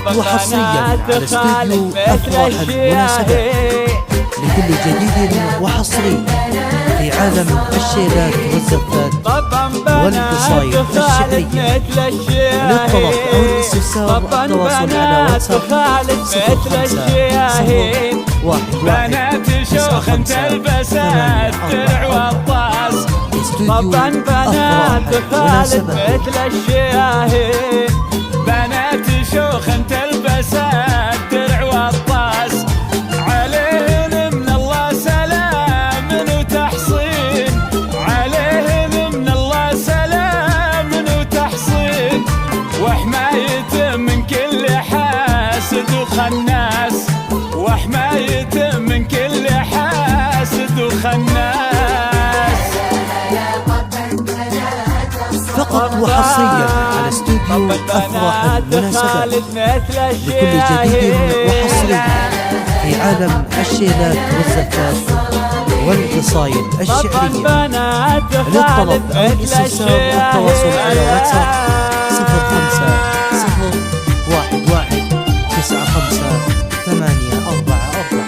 فقط وحصريا على استوديو أفراح المناسبات لكل جديد وحصري في عالم الشيلات والزفات والقصايد الشعرية. للطلب أو الاستفسار التواصل على واتساب 05 شوخ تلبسات درع والطاس طبعا بنات خالد مثل الشياهين. بنات شوخ تلبسات درع والطاس عليهن من الله سلام وتحصين. عليهن من الله سلام وتحصين وحماية من كل حاسد وخناس. وحماية من كل حاسد وخناس. فقط وحصريا على استوديو أفراح المناسبات لكل جديد وحصري في عالم الشيلات والزفات والقصايد الشعرية. للطلب أو الاستفسار التواصل على واتساب 05 11 95 844.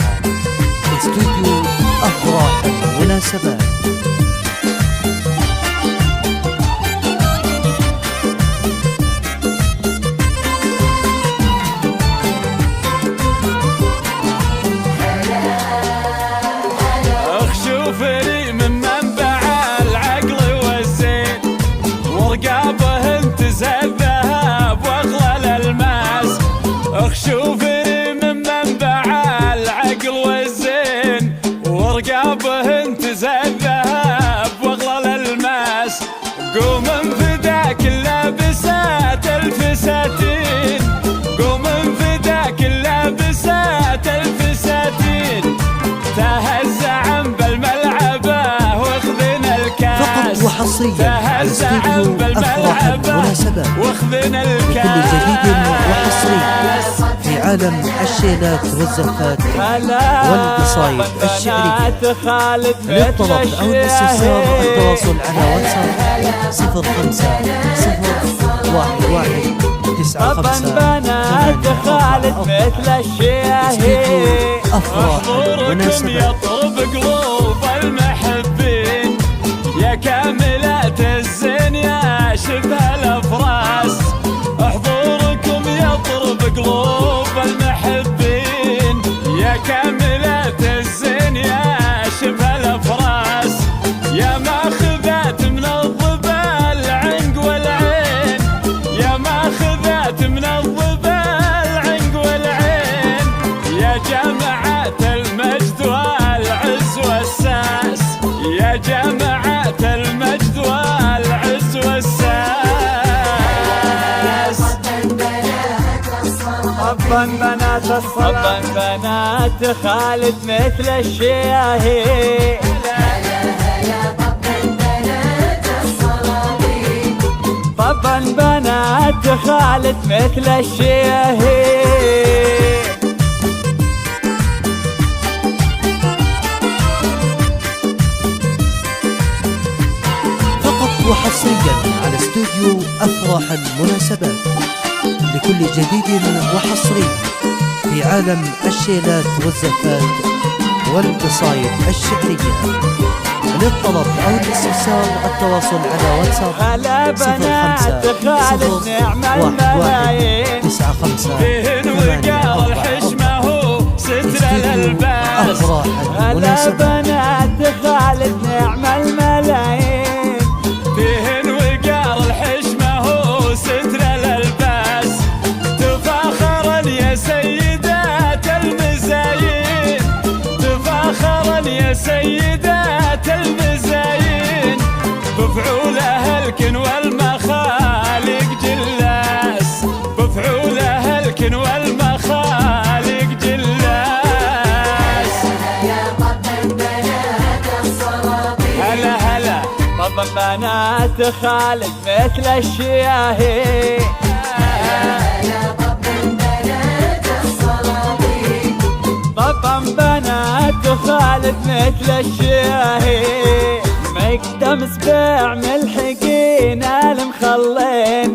استوديو أفراح المناسبات. شوفري من منبع العقل والزين ورقابه انتز الذهب واغلى الالماس. شوفري من منبع العقل والزين ورقابه انتز الذهب واغلى الالماس. قوم انفداك اللابسات الفساتين. قوم انفداك اللابسات الفساتين. تهزع بالملعبة واخذنا الكاس. فقط وحصريا على استوديو أفراح المناسبات لكل جديد وحصري في عالم الشيلات والزفات والقصايد الشعرية. للطلب أو الاستفسار التواصل على واتساب 05 11 95 844. أفراح المناسبات. يطرب قلوب المحبين يا كاملات الزين يا شبه الافراس. حضوركم يطرب قلوب المحبين يا كاملات الزين يا شبه الافراس. يا ماخذات من الظبا العنق والعين. يا ماخذات من الظبا العنق والعين. يا جماعة المجد والعز والساس. يا جماعة المجد والعز والساس. طبا بنات الصلاة. طبا بنات خالد مثل الشياهين. طبا بنات خالد مثل الشياهين. وحصريا على استوديو أفراح المناسبات لكل جديد وحصري في عالم الشيلات والزفات والقصايد الشعرية. للطلب أو الاستفسار التواصل على واتساب 05 11 95 فيهن وقار الحشمة هو ستر الألباس. أفراح المناسبات. بنات خالد نعم الملايين. فيهن وقار الحشمة هو ستر الألباس. تفاخرا يا سيدات المزايين. تفاخرا يا سيدات المزايين. بفعولها الكن والمخالق جلاس. بفعولها الكن والمخالق جلاس. هلا هلا طبا بنات خالد مثل الشياهين. طبا بنات خالد مثل الشياهين. مقدم سباع ملحقين المخلين.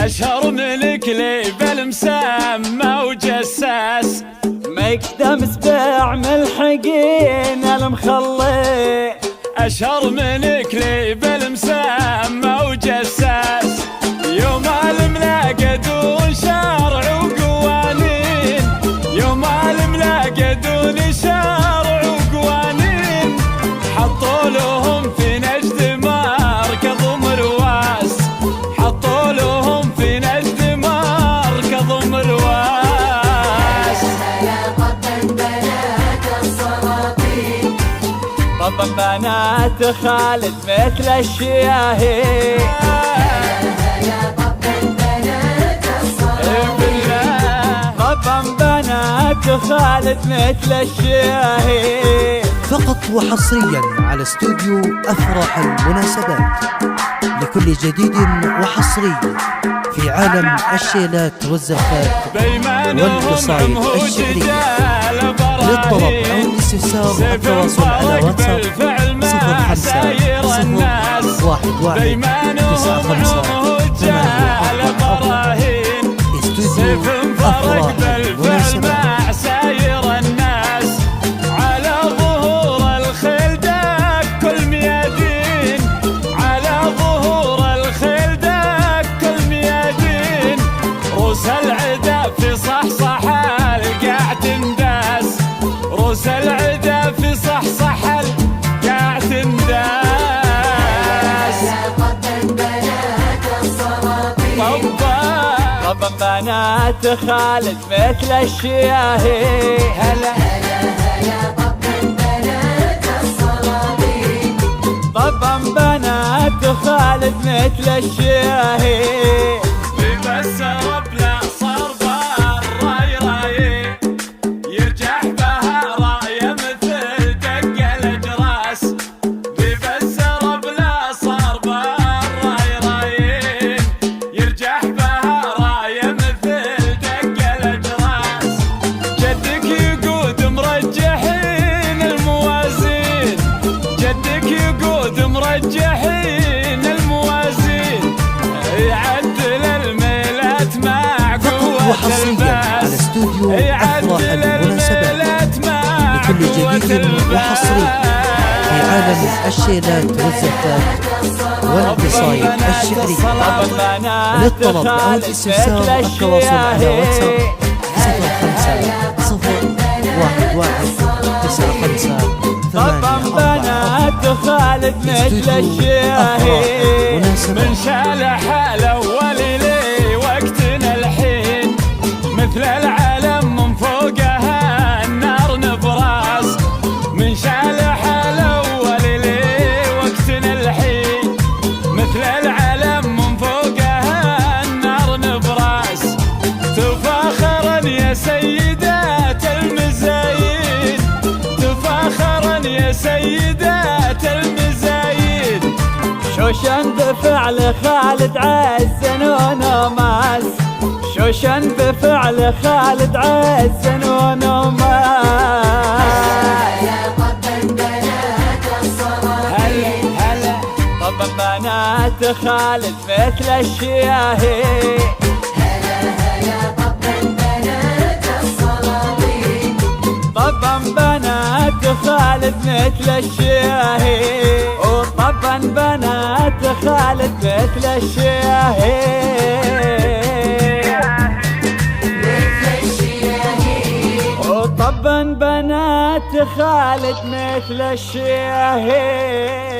أشهر ملك لي بالمسمى وجساس، مقدم سبع ملحقين المخلي. أشهر ملك لي بالمسمى وجساس، يوم الملاقى دون شرع وقوانين، يوم الملاقى دون شرع وقوانين، حطوا لهم في نجد مركض مرواس، حطوا لهم في نجد مركض مرواس. طبا بنات خالد مثل الشياهين، طبا بنات خالد مثل الشياهين. فقط وحصريا على استوديو أفراح المناسبات، لكل جديد وحصري في عالم الشيلات والزفات والقصائد الشعرية. للطلب أو الاستفسار التواصل على واتساب 0511 استوديو أفراح المناسبات. ساير الناس على ظهور الخيل دك الميادين، على ظهور الخيل دك الميادين، روس العدا في صحصح القاع تنداس، روس العدا في صحصح القاع تنداس. طبا بنات خالد مثل الشياهين، هلا طبا بنات خالد مثل الشياهين. بس ربنا صار بالراي راي، يرجح بها رايه مثل دق الاجراس، بس ربنا صار بالراي راي، يرجح بها رايه مثل دق الاجراس. جدك يقود مرجحين الموازين، جدك يقود مرجحين الموازين، يعدل الميلات مع قوة وحصريا على استوديو أفراح المناسبات، لكل جديد وحصري في عالم الشيلات والزفات والقصائد الشعرية. للطلب أو الاستفسار التواصل على واتساب 0511 طبا بنات خالد مثل الشياهين، من شال حاله وليلي وقتنا الحين، مثل العالم من فوقها النار نبراس، من شال حاله وليلي وقتنا الحين، مثل العالم من فوقها النار نبراس. تفاخرا يا سيدات المزايد، تفاخرا يا سيدات المزايد، شوشن بفعل خالد عزن ونوماس، شوشن بفعل خالد عزن ونوماس. هلا طبا بنات خالد مثل الشياهين، طبا بنات خالد مثل الشياهين، وطبا بنات خالد مثل الشياهين، وطبا بنات خالد مثل الشياهين.